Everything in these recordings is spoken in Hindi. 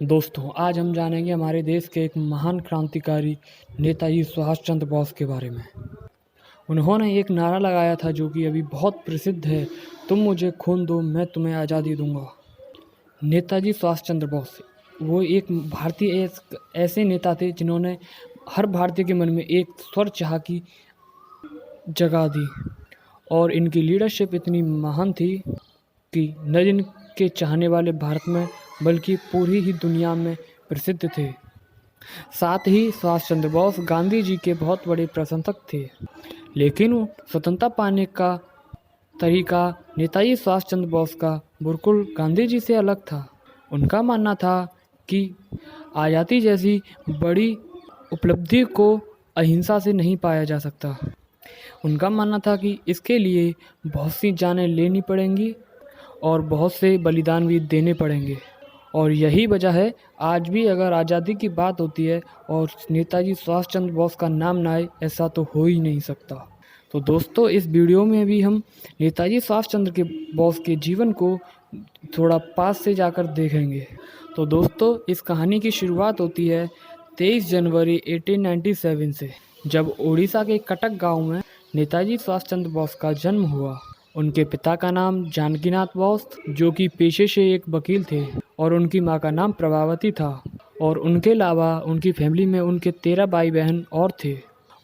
दोस्तों, आज हम जानेंगे हमारे देश के एक महान क्रांतिकारी नेताजी सुभाष चंद्र बोस के बारे में। उन्होंने एक नारा लगाया था जो कि अभी बहुत प्रसिद्ध है, तुम मुझे खून दो मैं तुम्हें आज़ादी दूंगा। नेताजी सुभाष चंद्र बोस वो एक भारतीय ऐसे नेता थे जिन्होंने हर भारतीय के मन में एक स्वर चाह की जगा दी और इनकी लीडरशिप इतनी महान थी कि न इनके चाहने वाले भारत में बल्कि पूरी ही दुनिया में प्रसिद्ध थे। साथ ही सुभाष चंद्र बोस गांधी जी के बहुत बड़े प्रशंसक थे, लेकिन स्वतंत्रता पाने का तरीका नेताजी सुभाष चंद्र बोस का बिल्कुल गांधी जी से अलग था। उनका मानना था कि आज़ादी जैसी बड़ी उपलब्धि को अहिंसा से नहीं पाया जा सकता। उनका मानना था कि इसके लिए बहुत सी जानें लेनी पड़ेंगी और बहुत से बलिदान भी देने पड़ेंगे, और यही वजह है आज भी अगर आज़ादी की बात होती है और नेताजी सुभाष चंद्र बोस का नाम ना आए, ऐसा तो हो ही नहीं सकता। तो दोस्तों, इस वीडियो में भी हम नेताजी सुभाष चंद्र के बोस के जीवन को थोड़ा पास से जाकर देखेंगे। तो दोस्तों, इस कहानी की शुरुआत होती है 23 जनवरी 1897 से, जब उड़ीसा के कटक गांव में नेताजी सुभाष चंद्र बोस का जन्म हुआ। उनके पिता का नाम जानकीनाथ बोस, जो कि पेशे से एक वकील थे, और उनकी मां का नाम प्रभावती था। और उनके अलावा उनकी फैमिली में उनके 13 भाई बहन और थे।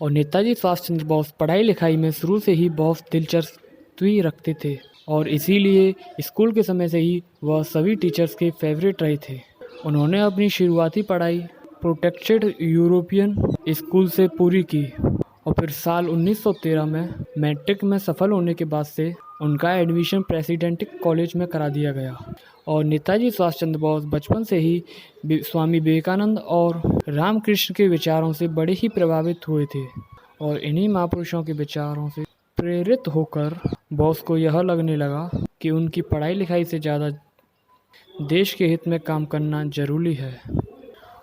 और नेताजी सुभाष चंद्र बोस पढ़ाई लिखाई में शुरू से ही बहुत दिलचस्पी रखते थे, और इसीलिए स्कूल के समय से ही वह सभी टीचर्स के फेवरेट रहे थे। उन्होंने अपनी शुरुआती पढ़ाई प्रोटेक्टेड यूरोपियन स्कूल से पूरी की, और फिर साल 1913 में मैट्रिक में सफल होने के बाद से उनका एडमिशन प्रेसिडेंटिक कॉलेज में करा दिया गया। और नेताजी सुभाष चंद्र बोस बचपन से ही स्वामी विवेकानंद और रामकृष्ण के विचारों से बड़े ही प्रभावित हुए थे, और इन्हीं महापुरुषों के विचारों से प्रेरित होकर बोस को यह लगने लगा कि उनकी पढ़ाई लिखाई से ज़्यादा देश के हित में काम करना जरूरी है।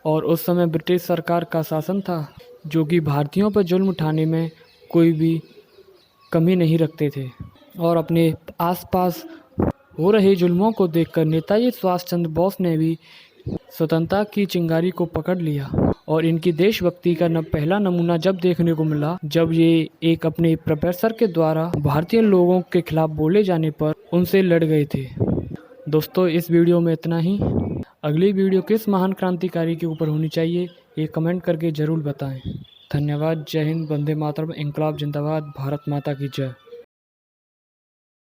और उस समय ब्रिटिश सरकार का शासन था, जो कि भारतीयों पर जुल्म उठाने में कोई भी कमी नहीं रखते थे। और अपने आसपास हो रहे जुल्मों को देखकर नेताजी सुभाष चंद्र बोस ने भी स्वतंत्रता की चिंगारी को पकड़ लिया। और इनकी देशभक्ति का पहला नमूना जब देखने को मिला, जब ये एक अपने प्रोफेसर के द्वारा भारतीय लोगों के खिलाफ बोले जाने पर उनसे लड़ गए थे। दोस्तों, इस वीडियो में इतना ही। अगली वीडियो किस महान क्रांतिकारी के ऊपर होनी चाहिए, ये कमेंट करके ज़रूर बताएं। धन्यवाद। जय हिंद। वंदे मातरम। इंकलाब जिंदाबाद। भारत माता की जय।